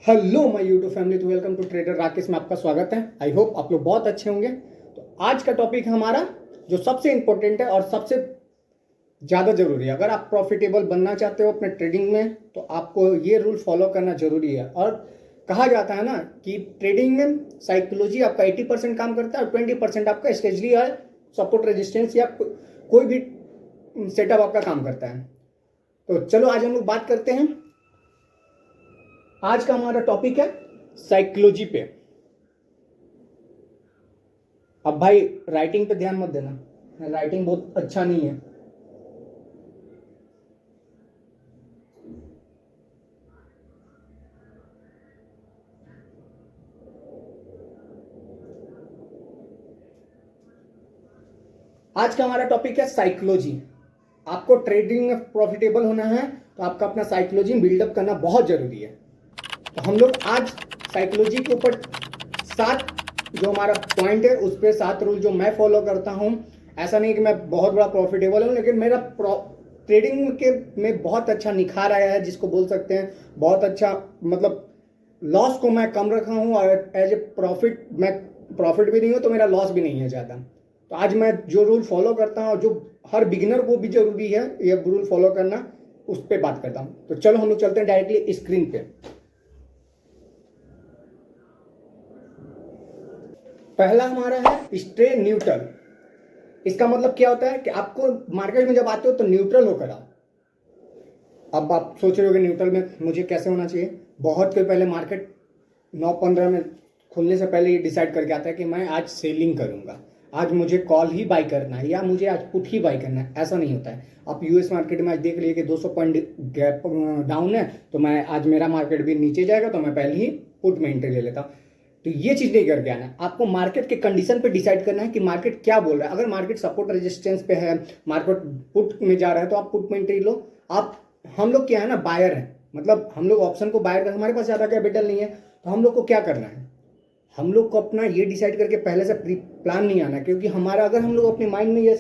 Hello my YouTube family, तो welcome to trader Rakesh में आपका स्वागत है। आई होप आप लोग बहुत अच्छे होंगे। तो आज का टॉपिक है हमारा जो सबसे इंपॉर्टेंट है और सबसे ज़्यादा जरूरी है। अगर आप प्रॉफिटेबल बनना चाहते हो अपने ट्रेडिंग में तो आपको ये रूल फॉलो करना जरूरी है। और कहा जाता है ना कि ट्रेडिंग में साइकोलॉजी आपका 80% काम करता है और 20% आपका स्ट्रेटजी या सपोर्ट रेजिस्टेंस या कोई भी सेटअप आपका काम करता है। तो चलो आज हम लोग बात करते हैं। आज का हमारा टॉपिक है साइकोलॉजी पे। अब भाई राइटिंग पे ध्यान मत देना, राइटिंग बहुत अच्छा नहीं है। आज का हमारा टॉपिक है साइकोलॉजी। आपको ट्रेडिंग में प्रॉफिटेबल होना है तो आपका अपना साइकोलॉजी बिल्डअप करना बहुत जरूरी है। तो हम लोग आज साइकोलॉजी के ऊपर 7 जो हमारा पॉइंट है उस पर 7 रूल जो मैं फॉलो करता हूँ। ऐसा नहीं कि मैं बहुत बड़ा प्रॉफिटेबल हूँ, लेकिन मेरा ट्रेडिंग के में बहुत अच्छा निखार आया है, जिसको बोल सकते हैं बहुत अच्छा। मतलब लॉस को मैं कम रखा हूँ और एज ए प्रॉफिट मैं प्रॉफिट भी नहीं हूँ तो मेरा लॉस भी नहीं है ज़्यादा। तो आज मैं जो रूल फॉलो करता हूँ, जो हर बिगिनर को भी जरूरी है ये रूल फॉलो करना, उस पर बात करता हूँ। तो चलो हम लोग चलते हैं डायरेक्टली स्क्रीन पे। पहला हमारा है स्टे न्यूट्रल। इसका मतलब क्या होता है कि आपको मार्केट में जब आते हो तो न्यूट्रल होकर आओ। अब आप सोच रहे हो कि न्यूट्रल में मुझे कैसे होना चाहिए। बहुत के पहले मार्केट 9:15 में खुलने से पहले ये डिसाइड करके आता है कि मैं आज सेलिंग करूंगा, आज मुझे कॉल ही बाई करना है या मुझे आज पुट ही बाई करना है। ऐसा नहीं होता है। आप यूएस मार्केट में आज देख लिए कि 200 पॉइंट गैप डाउन है, तो मैं आज मेरा मार्केट भी नीचे जाएगा तो मैं पहले ही पुट में एंट्री ले लेता हूँ। तो ये चीज़ नहीं करके आना है। आपको मार्केट के कंडीशन पे डिसाइड करना है कि मार्केट क्या बोल रहा है। अगर मार्केट सपोर्ट रेजिस्टेंस पे है, मार्केट पुट में जा रहा है, तो आप पुट में एंट्री लो। आप हम लोग क्या है ना, बायर है। मतलब हम लोग ऑप्शन को बायर कर, हमारे पास ज़्यादा कैपिटल नहीं है, तो हम लोग को क्या करना है, हम लोग को अपना ये डिसाइड करके पहले से प्री प्लान नहीं आना। क्योंकि हमारा अगर हम लोग अपने माइंड में ये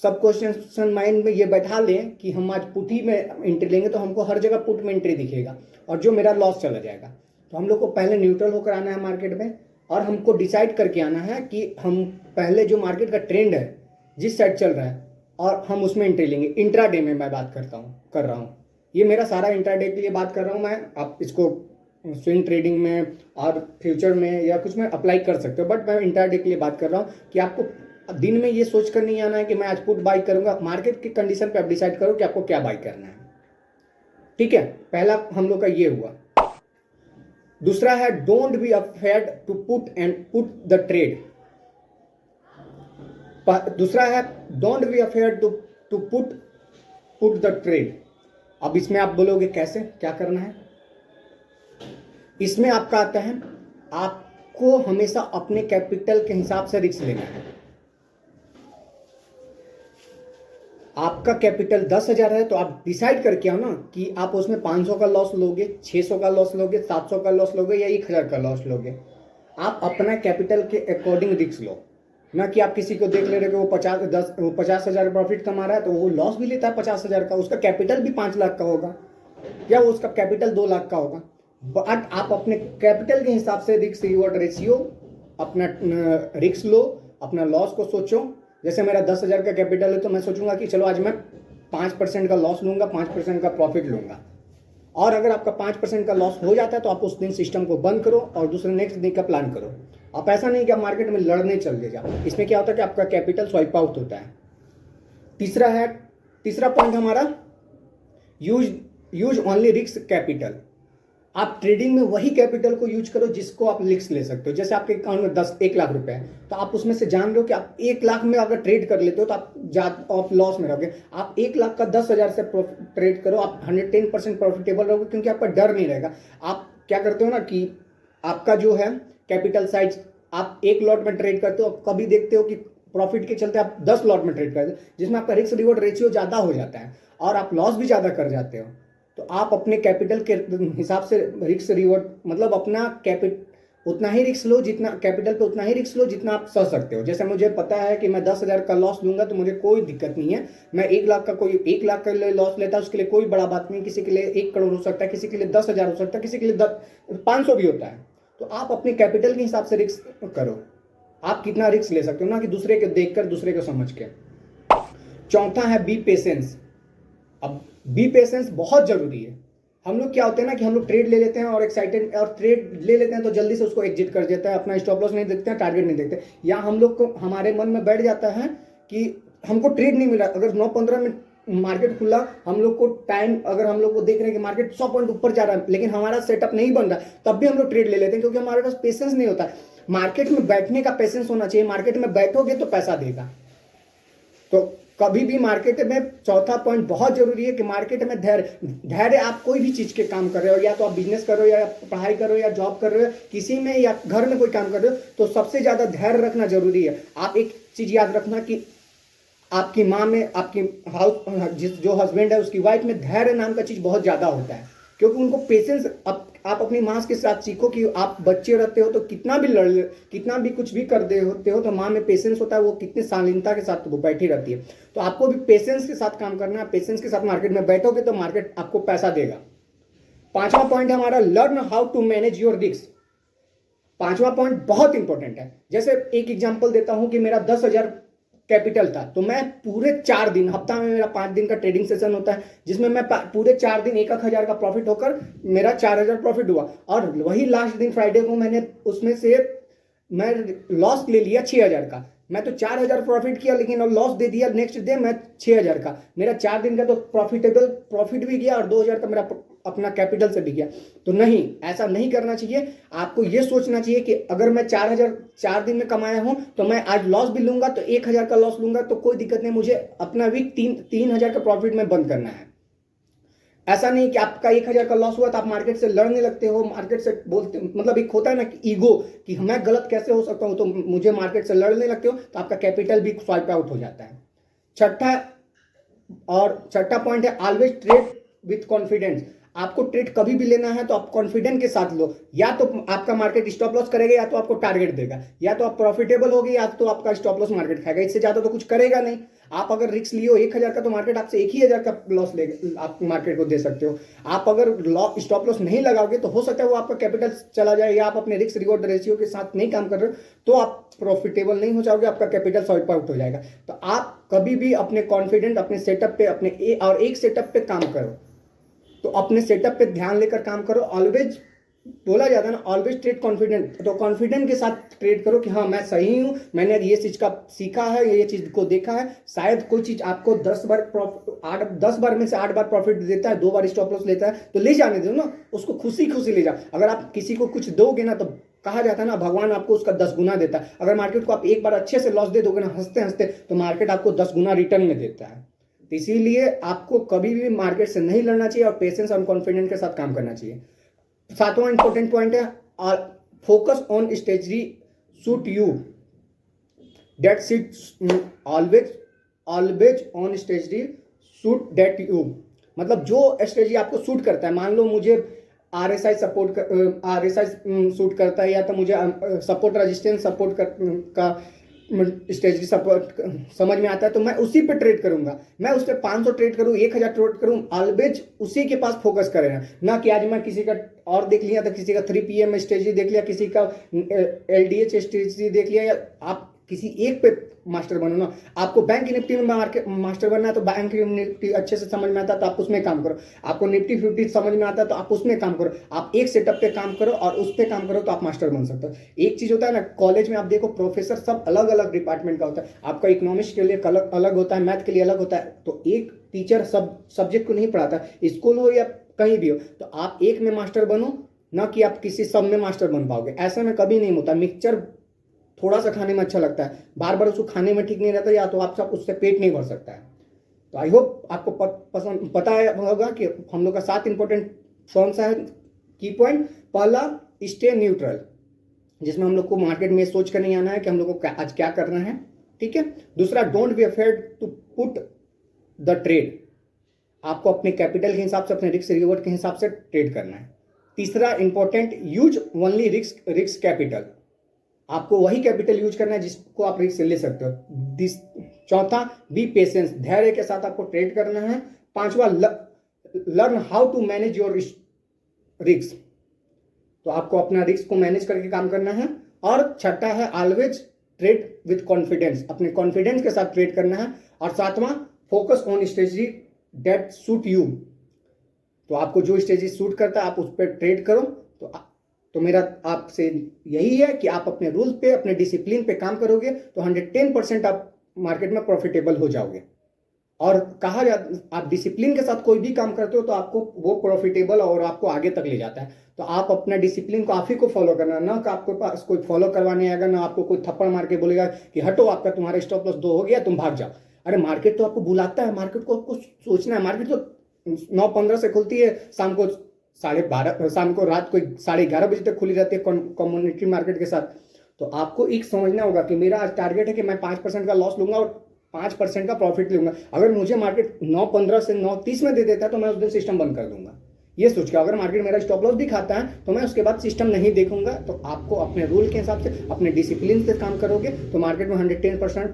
सब क्वेश्चन माइंड में ये बैठा लें कि हम आज पुट ही में एंट्री लेंगे तो हमको हर जगह पुट में एंट्री दिखेगा और जो मेरा लॉस चला जाएगा। तो हम लोग को पहले न्यूट्रल होकर आना है मार्केट में, और हमको डिसाइड करके आना है कि हम पहले जो मार्केट का ट्रेंड है जिस साइड चल रहा है और हम उसमें एंट्री लेंगे। इंट्राडे में मैं बात कर रहा हूँ। ये मेरा सारा इंट्राडे के लिए बात कर रहा हूँ मैं। आप इसको स्विंग ट्रेडिंग में और फ्यूचर में या कुछ में अप्लाई कर सकते हो, बट मैं इंट्राडे के लिए बात कर रहा हूँ कि आपको दिन में ये सोच कर नहीं आना है कि मैं आज पुट बाई करूंगा। मार्केट की कंडीशन पे आप डिसाइड करो कि आपको क्या बाई करना है। ठीक है, पहला हम लोग का ये हुआ। दूसरा है don't be afraid to put and put the trade. दूसरा है don't be afraid to put the trade. अब इसमें आप बोलोगे कैसे, क्या करना है। इसमें आपका आता है आपको हमेशा अपने कैपिटल के हिसाब से रिस्क लेना है। आपका कैपिटल 10,000 है तो आप डिसाइड करके आओ ना कि आप उसमें 500 का लॉस लोगे, 600 का लॉस लोगे, 700 का लॉस लोगे या 1,000 का लॉस लोगे। आप अपना कैपिटल के अकॉर्डिंग रिस्क लो, ना कि आप किसी को देख ले रहे कि वो 50,000 प्रॉफिट कमा रहा है तो वो लॉस भी लेता है 50,000 का, उसका कैपिटल भी 5 लाख का होगा या वो उसका कैपिटल 2 लाख का होगा। बट आप अपने कैपिटल के हिसाब से रिस्क रिवॉर्ड रेशियो अपना रिस्क लो, अपना लॉस को सोचो। जैसे मेरा 10,000 का कैपिटल है तो मैं सोचूंगा कि चलो आज मैं 5% का लॉस लूंगा, 5% का प्रॉफिट लूंगा। और अगर आपका 5% का लॉस हो जाता है तो आप उस दिन सिस्टम को बंद करो और दूसरे नेक्स्ट दिन का प्लान करो। आप ऐसा नहीं कि आप मार्केट में लड़ने चल जाओ। इसमें क्या होता है कि आपका कैपिटल स्वाइप आउट होता है। तीसरा पॉइंट हमारा यूज ओनली रिस्क कैपिटल। आप ट्रेडिंग में वही कैपिटल को यूज करो जिसको आप रिस्क ले सकते हो। जैसे आपके अकाउंट में 1 लाख रुपए है तो आप उसमें से जान रहे हो कि आप 1 लाख में अगर ट्रेड कर लेते हो तो आप लॉस में रहोगे। आप 1 लाख का 10,000 से ट्रेड करो, आप 110% प्रॉफिटेबल रहोगे, क्योंकि आपका डर नहीं रहेगा। आप क्या करते हो ना कि आपका जो है कैपिटल साइज, आप 1 लॉट में ट्रेड करते हो, कभी देखते हो कि प्रॉफिट के चलते आप 10 लॉट में ट्रेड करते हो, जिसमें आपका रिस्क रिवॉर्ड रेशियो ज़्यादा हो जाता है और आप लॉस भी ज़्यादा कर जाते हो। तो आप अपने कैपिटल के हिसाब से रिस्क रिवॉर्ड मतलब अपना उतना ही रिस्क लो, जितना कैपिटल पे उतना ही रिस्क लो जितना आप सह सकते हो। जैसे मुझे पता है कि मैं 10,000 का लॉस लूंगा तो मुझे कोई दिक्कत नहीं है। मैं 1 लाख का, कोई 1 लाख का लॉस लेता है उसके लिए कोई बड़ा बात नहीं। किसी के लिए 1 करोड़ हो सकता है, किसी के लिए 10,000 हो सकता है, किसी के लिए 500 भी होता है। तो आप अपने कैपिटल के हिसाब से रिस्क करो, आप कितना रिस्क ले सकते हो, ना कि दूसरे को देखकर, दूसरे को समझ के। चौथा है बी पेशेंस। अब बी पेशेंस बहुत जरूरी है। हम लोग क्या होते हैं ना कि हम लोग ट्रेड ले लेते हैं और एक्साइटेड, और ट्रेड ले लेते हैं तो जल्दी से उसको एग्जिट कर देते हैं, अपना स्टॉप लॉस नहीं देखते हैं, टारगेट नहीं देखते। या हम लोग को हमारे मन में बैठ जाता है कि हमको ट्रेड नहीं मिला, अगर 9-15 मिनट मार्केट खुला, हम लोग को टाइम, अगर हम लोग को देख रहे हैं कि मार्केट 100 पॉइंट ऊपर जा रहा है लेकिन हमारा सेटअप नहीं बन रहा, तब भी हम लोग ट्रेड ले लेते हैं, क्योंकि हमारे पास पेशेंस नहीं होता। मार्केट में बैठने का पेशेंस होना चाहिए। मार्केट में बैठोगे तो पैसा देगा। तो कभी भी मार्केट में, चौथा पॉइंट बहुत जरूरी है कि मार्केट में धैर्य। आप कोई भी चीज के काम कर रहे हो, या तो आप बिजनेस कर रहे हो, या पढ़ाई कर रहे हो, या जॉब कर रहे हो, किसी में, या घर में कोई काम कर रहे हो, तो सबसे ज्यादा धैर्य रखना जरूरी है। आप एक चीज याद रखना कि आपकी माँ में, आपकी जो हस्बैंड है उसकी वाइफ में धैर्य नाम का चीज बहुत ज्यादा होता है, क्योंकि उनको पेशेंस। आप अपनी माँ के साथ सीखो कि आप बच्चे रहते हो तो कितना भी कितना भी कुछ भी कर दे होते हो तो माँ में पेशेंस होता है, वो कितनी शालीनता के साथ वो बैठी रहती है। तो आपको भी पेशेंस के साथ काम करना है। पेशेंस के साथ मार्केट में बैठोगे तो मार्केट आपको पैसा देगा। पांचवा पॉइंट है हमारा, learn how to manage your risk. पांचवा पॉइंट बहुत इंपॉर्टेंट है। जैसे एक एग्जांपल देता हूं कि मेरा 10,000 कैपिटल था, तो मैं पूरे 4 दिन, हफ्ता में मेरा 5 दिन का ट्रेडिंग सेशन होता है, जिसमें मैं पूरे 4 दिन 1,000 का प्रॉफिट होकर मेरा 4,000 प्रॉफिट हुआ। और वही लास्ट दिन फ्राइडे को मैंने उसमें से मैं लॉस ले लिया 6,000 का। मैं तो 4,000 प्रॉफिट किया लेकिन लॉस दे दिया नेक्स्ट डे मैं 6,000 का। मेरा 4 दिन का तो प्रॉफिट भी गया और 2,000 का मेरा अपना कैपिटल से भी गया। तो नहीं, ऐसा नहीं करना चाहिए। आपको यह सोचना चाहिए कि अगर मैं 4,000 4 दिन में कमाया हूं तो मैं आज लॉस भी लूंगा तो 1,000 का लॉस लूंगा तो कोई दिक्कत नहीं, मुझे अपना वीक 3,000 का प्रॉफिट में बंद करना है। ऐसा नहीं कि आपका 1,000 का लॉस हुआ तो आप मार्केट से लड़ने लगते हो, मार्केट से बोलते, मतलब एक होता है ना कि ईगो, कि मैं गलत कैसे हो सकता हूं, तो मुझे मार्केट से लड़ने लगते हो तो आपका कैपिटल भी स्वाइप आउट हो जाता है। छठा पॉइंट है, ऑलवेज ट्रेड विथ कॉन्फिडेंस। आपको ट्रेड कभी भी लेना है तो आप कॉन्फिडेंट के साथ लो। या तो आपका मार्केट स्टॉप लॉस करेगा, या तो आपको टारगेट देगा, या तो आप प्रॉफिटेबल होगी, या तो आपका स्टॉप लॉस मार्केट खाएगा। इससे ज्यादा तो कुछ करेगा नहीं। आप अगर रिस्क लियो 1,000 का तो मार्केट आपसे 1,000 का लॉस लेगा, आप मार्केट को दे सकते हो। आप अगर स्टॉप लॉस नहीं लगाओगे तो हो सकता है वो आपका कैपिटल चला जाए, या आप अपने रिस्क रिवॉर्ड रेशियो के साथ नहीं काम कर रहे हो तो आप प्रॉफिटेबल नहीं हो जाओगे, आपका कैपिटल स्वाइप आउट हो जाएगा। तो आप कभी भी अपने कॉन्फिडेंट, अपने सेटअप पे, अपने एक सेटअप पे काम करो। तो अपने सेटअप पे ध्यान लेकर काम करो। ऑलवेज, बोला जाता है ना, ऑलवेज ट्रेड कॉन्फिडेंट। तो कॉन्फिडेंट के साथ ट्रेड करो कि हाँ मैं सही हूं, मैंने ये चीज का सीखा है, ये चीज को देखा है। शायद कोई चीज आपको 10 बार में से 8 बार प्रॉफिट देता है, 2 बार स्टॉप लॉस लेता है, तो ले जाने दो ना, उसको खुशी खुशी ले जाओ। अगर आप किसी को कुछ दोगे ना, तो कहा जाता है ना, भगवान आपको उसका 10 गुना देता है। अगर मार्केट को आप एक बार अच्छे से लॉस दे दोगे ना, हंसते हंसते, तो मार्केट आपको 10 गुना रिटर्न में देता है। तो इसीलिए आपको कभी भी मार्केट से नहीं लड़ना चाहिए और पेशेंस और कॉन्फिडेंस के साथ काम करना चाहिए। सातवां इंपॉर्टेंट पॉइंट है, focus on strategy suit you, that seat always always on strategy suit that you. मतलब जो स्ट्रेटजी आपको सूट करता है। मान लो मुझे RSI सूट करता है, या तो मुझे सपोर्ट रेजिस्टेंस सपोर्ट का स्ट्रेटजी सपोर्ट समझ में आता है, तो मैं उसी पे ट्रेड करूंगा। मैं उस पर 500 ट्रेड करूं, 1,000 ट्रेड करूं, ऑलवेज उसी के पास फोकस करें। ना कि आज मैं किसी का और देख लिया तो किसी का 3 PM स्ट्रेटजी देख लिया, किसी का LDH स्ट्रेटजी देख लिया, या आप किसी एक पे मास्टर बनो ना। आपको बैंक निफ्टी में मास्टर बनना है तो बैंक निफ्टी अच्छे से समझ में आता है तो आप उसमें काम करो। आपको निफ्टी 50 समझ में आता है तो आप उसमें काम करो। आप एक सेटअप पे काम करो और उस पर काम करो तो आप मास्टर बन सकते हो। एक चीज होता है ना, कॉलेज में आप देखो प्रोफेसर सब अलग अलग डिपार्टमेंट का होता है। आपका इकोनॉमिक्स के लिए अलग होता है, मैथ के लिए अलग होता है। तो एक टीचर सब सब्जेक्ट को नहीं पढ़ाता, स्कूल हो या कहीं भी हो। तो आप एक में मास्टर बनो, ना कि आप किसी सब में मास्टर बन पाओगे। ऐसा में कभी नहीं होता। मिक्सचर थोड़ा सा खाने में अच्छा लगता है, बार बार उसको खाने में ठीक नहीं रहता, या तो आपका उससे पेट नहीं भर सकता है। तो आई होप आपको पता होगा कि हम लोग का 7 इंपॉर्टेंट कौन सा है की पॉइंट। पहला, स्टे न्यूट्रल, जिसमें हम लोग को मार्केट में सोच कर नहीं आना है कि हम लोग को आज क्या करना है, ठीक है। दूसरा, don't be afraid to put the trade. आपको अपने कैपिटल के हिसाब से, अपने रिस्क रिवॉर्ड के हिसाब से ट्रेड करना है। तीसरा important, use only risk capital. आपको वही कैपिटल यूज करना है जिसको आप रिस्क ले सकते हो। चौथा, बी पेशेंस, धैर्य के साथ आपको ट्रेड करना है। पांचवा, learn how to manage your risk, तो आपको अपना रिस्क को मैनेज करके काम करना है। और छठा है, ऑलवेज ट्रेड विथ कॉन्फिडेंस, अपने कॉन्फिडेंस के साथ ट्रेड करना है। और सातवां, focus on strategy that suit you, तो आपको जो स्ट्रेटजी सूट करता है आप उस पर ट्रेड करो। तो मेरा आपसे यही है कि आप अपने रूल पे, अपने डिसिप्लिन पे काम करोगे तो 110% आप मार्केट में प्रॉफिटेबल हो जाओगे। और कहा जाता, आप डिसिप्लिन के साथ कोई भी काम करते हो तो आपको वो प्रॉफिटेबल और आपको आगे तक ले जाता है। तो आप अपना डिसिप्लिन को आप ही को फॉलो करना, ना कि आपके पास कोई फॉलो करवाने आएगा, ना आपको कोई थप्पड़ मार के बोलेगा कि हटो आपका तुम्हारा स्टॉप लॉस 2 हो गया तुम भाग जाओ। अरे मार्केट तो आपको बुलाता है, मार्केट को आपको सोचना है। मार्केट तो 9:15 से खुलती है, शाम को 12:30, शाम को रात को 11:30 बजे तक खुली रहती है कम्युनिटी मार्केट के साथ। तो आपको एक समझना होगा कि मेरा आज टारगेट है कि मैं 5% का लॉस लूंगा और 5% का प्रॉफिट लूंगा। अगर मुझे मार्केट 9:15 से 9:30 में दे देता है तो मैं उस दिन सिस्टम बंद कर दूंगा। ये सोच के, अगर मार्केट मेरा स्टॉप लॉस भी खाता है तो मैं उसके बाद सिस्टम नहीं देखूंगा। तो आपको अपने रूल के हिसाब से, अपने डिसिप्लिन से काम करोगे तो मार्केट में 110%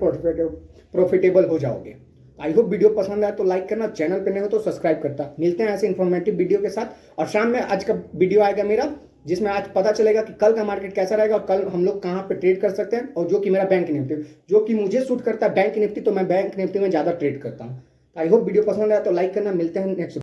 प्रॉफिटेबल हो जाओगे। आई होप वीडियो पसंद आए तो लाइक करना, चैनल पे नहीं हो तो सब्सक्राइब करता। मिलते हैं ऐसे इन्फॉर्मेटिव वीडियो के साथ। और शाम में आज का वीडियो आएगा मेरा, जिसमें आज पता चलेगा कि कल का मार्केट कैसा रहेगा और कल हम लोग कहाँ पे ट्रेड कर सकते हैं। और जो कि मेरा बैंक निफ्टी, जो कि मुझे सूट करता है बैंक निफ्टी, तो मैं बैंक निफ्टी में ज़्यादा ट्रेड करता हूँ। आई होप वीडियो पसंद आया तो लाइक करना। मिलते हैं नेक्स्ट